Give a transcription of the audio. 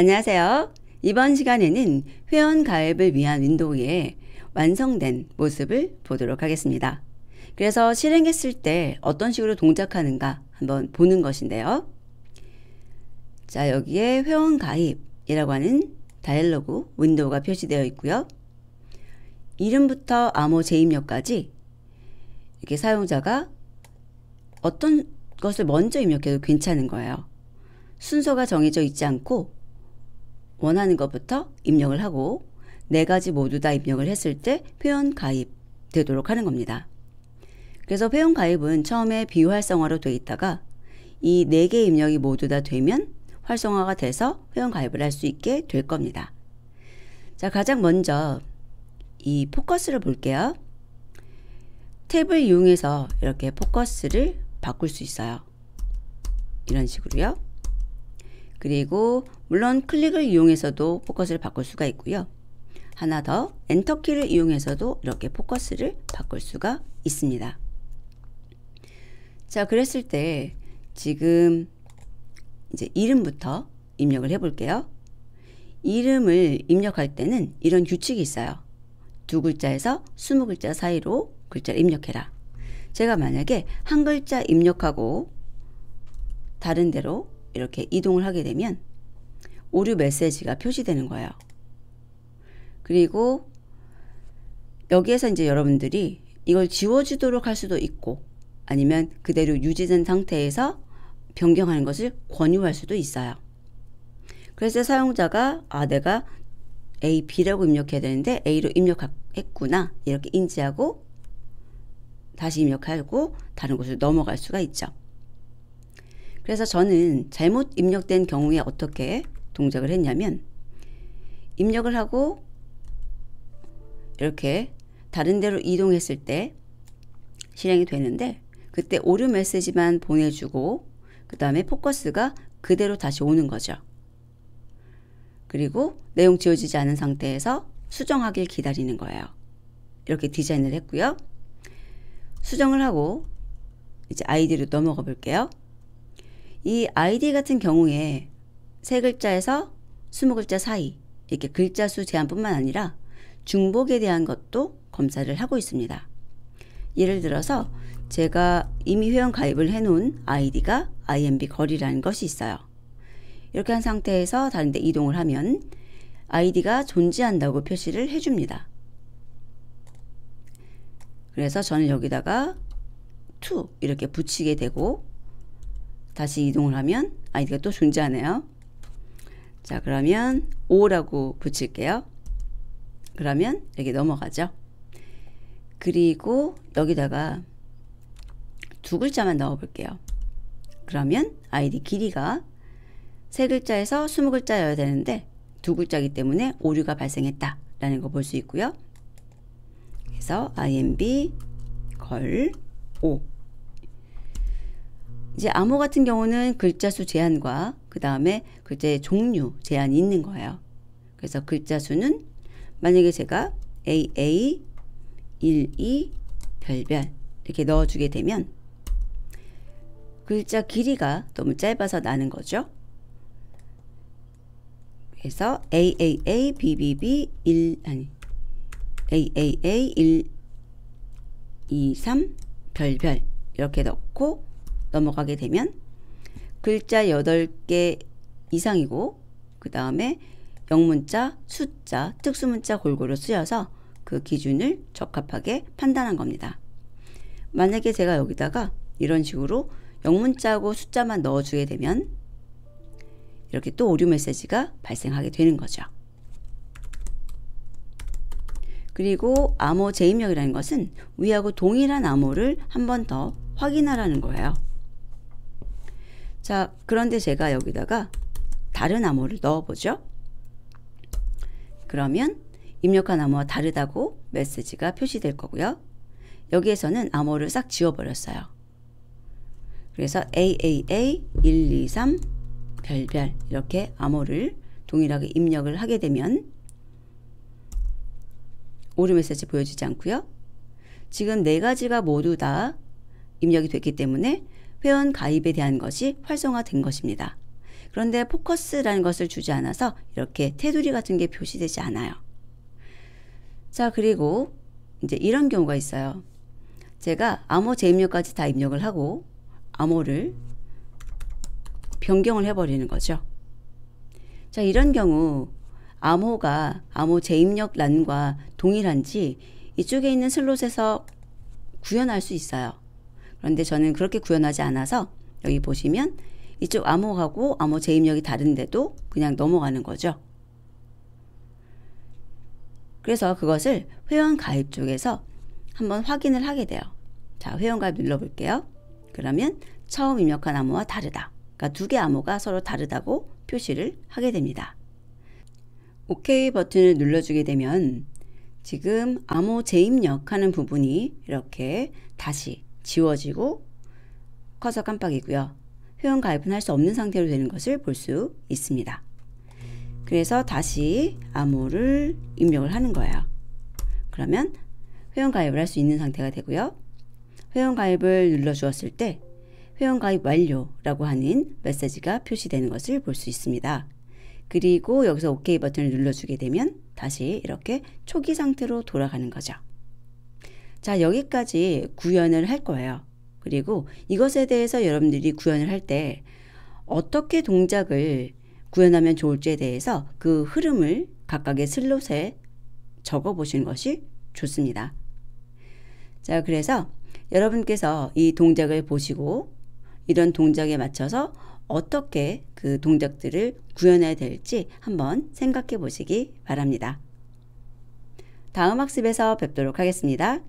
안녕하세요. 이번 시간에는 회원 가입을 위한 윈도우의 완성된 모습을 보도록 하겠습니다. 그래서 실행했을 때 어떤 식으로 동작하는가 한번 보는 것인데요. 자, 여기에 회원 가입이라고 하는 다이얼로그 윈도우가 표시되어 있고요. 이름부터 암호 재입력까지 이렇게 사용자가 어떤 것을 먼저 입력해도 괜찮은 거예요. 순서가 정해져 있지 않고 원하는 것부터 입력을 하고 4가지 모두 다 입력을 했을 때 회원 가입 되도록 하는 겁니다. 그래서 회원 가입은 처음에 비활성화로 되어 있다가 이 4개 입력이 모두 다 되면 활성화가 돼서 회원 가입을 할 수 있게 될 겁니다. 자, 가장 먼저 이 포커스를 볼게요. 탭을 이용해서 이렇게 포커스를 바꿀 수 있어요. 이런 식으로요. 그리고 물론 클릭을 이용해서도 포커스를 바꿀 수가 있고요. 하나 더 엔터키를 이용해서도 이렇게 포커스를 바꿀 수가 있습니다. 자, 그랬을 때 지금 이제 이름부터 입력을 해 볼게요. 이름을 입력할 때는 이런 규칙이 있어요. 2글자에서 20글자 사이로 글자를 입력해라. 제가 만약에 한 글자 입력하고 다른 데로 이렇게 이동을 하게 되면 오류 메시지가 표시되는 거예요. 그리고 여기에서 이제 여러분들이 이걸 지워주도록 할 수도 있고 아니면 그대로 유지된 상태에서 변경하는 것을 권유할 수도 있어요. 그래서 사용자가 내가 A, B라고 입력해야 되는데 A로 입력했구나 이렇게 인지하고 다시 입력하고 다른 곳으로 넘어갈 수가 있죠. 그래서 저는 잘못 입력된 경우에 어떻게 동작을 했냐면 입력을 하고 이렇게 다른 데로 이동했을 때 실행이 되는데 그때 오류 메시지만 보내주고 그 다음에 포커스가 그대로 다시 오는 거죠. 그리고 내용 지워지지 않은 상태에서 수정하길 기다리는 거예요. 이렇게 디자인을 했고요. 수정을 하고 이제 아이디로 넘어가 볼게요. 이 아이디 같은 경우에 3글자에서 20글자 사이 이렇게 글자 수 제한뿐만 아니라 중복에 대한 것도 검사를 하고 있습니다. 예를 들어서 제가 이미 회원 가입을 해놓은 아이디가 IMB 거리라는 것이 있어요. 이렇게 한 상태에서 다른 데 이동을 하면 아이디가 존재한다고 표시를 해줍니다. 그래서 저는 여기다가 to 이렇게 붙이게 되고 다시 이동을 하면 아이디가 또 존재하네요. 자, 그러면 5라고 붙일게요. 그러면 여기 넘어가죠. 그리고 여기다가 2글자만 넣어 볼게요. 그러면 아이디 길이가 3글자에서 20글자여야 되는데 2글자이기 때문에 오류가 발생했다 라는 거 볼 수 있고요. 그래서 IMB 걸 5. 이제 암호 같은 경우는 글자 수 제한과 그 다음에 글자의 종류 제한이 있는 거예요. 그래서 글자 수는 만약에 제가 AA 12 별별 이렇게 넣어주게 되면 글자 길이가 너무 짧아서 나는 거죠. 그래서 AAA BBB 1 2 3 별별 이렇게 넣고 넘어가게 되면 글자 8개 이상이고 그 다음에 영문자, 숫자, 특수문자 골고루 쓰여서 그 기준을 적합하게 판단한 겁니다. 만약에 제가 여기다가 이런 식으로 영문자하고 숫자만 넣어주게 되면 이렇게 또 오류 메시지가 발생하게 되는 거죠. 그리고 암호 재입력이라는 것은 위하고 동일한 암호를 한 번 더 확인하라는 거예요. 자, 그런데 제가 여기다가 다른 암호를 넣어보죠. 그러면 입력한 암호와 다르다고 메시지가 표시될 거고요. 여기에서는 암호를 싹 지워버렸어요. 그래서 AAA 123 별별 이렇게 암호를 동일하게 입력을 하게 되면 오류 메시지 보여주지 않고요. 지금 4가지가 모두 다 입력이 됐기 때문에 회원 가입에 대한 것이 활성화된 것입니다. 그런데 포커스라는 것을 주지 않아서 이렇게 테두리 같은 게 표시되지 않아요. 자, 그리고 이제 이런 경우가 있어요. 제가 암호 재입력까지 다 입력을 하고 암호를 변경을 해버리는 거죠. 자, 이런 경우 암호가 암호 재입력 란과 동일한지 이쪽에 있는 슬롯에서 구현할 수 있어요. 그런데 저는 그렇게 구현하지 않아서 여기 보시면 이쪽 암호하고 암호 재입력이 다른데도 그냥 넘어가는 거죠. 그래서 그것을 회원 가입 쪽에서 한번 확인을 하게 돼요. 자, 회원 가입 눌러볼게요. 그러면 처음 입력한 암호와 다르다. 그러니까 두 개 암호가 서로 다르다고 표시를 하게 됩니다. OK 버튼을 눌러주게 되면 지금 암호 재입력하는 부분이 이렇게 다시 지워지고 커서 깜빡이고요. 회원 가입은 할 수 없는 상태로 되는 것을 볼 수 있습니다. 그래서 다시 암호를 입력을 하는 거예요. 그러면 회원 가입을 할 수 있는 상태가 되고요. 회원 가입을 눌러 주었을 때 회원 가입 완료라고 하는 메시지가 표시되는 것을 볼 수 있습니다. 그리고 여기서 OK 버튼을 눌러주게 되면 다시 이렇게 초기 상태로 돌아가는 거죠. 자, 여기까지 구현을 할 거예요. 그리고 이것에 대해서 여러분들이 구현을 할 때 어떻게 동작을 구현하면 좋을지에 대해서 그 흐름을 각각의 슬롯에 적어 보시는 것이 좋습니다. 자, 그래서 여러분께서 이 동작을 보시고 이런 동작에 맞춰서 어떻게 그 동작들을 구현해야 될지 한번 생각해 보시기 바랍니다. 다음 학습에서 뵙도록 하겠습니다.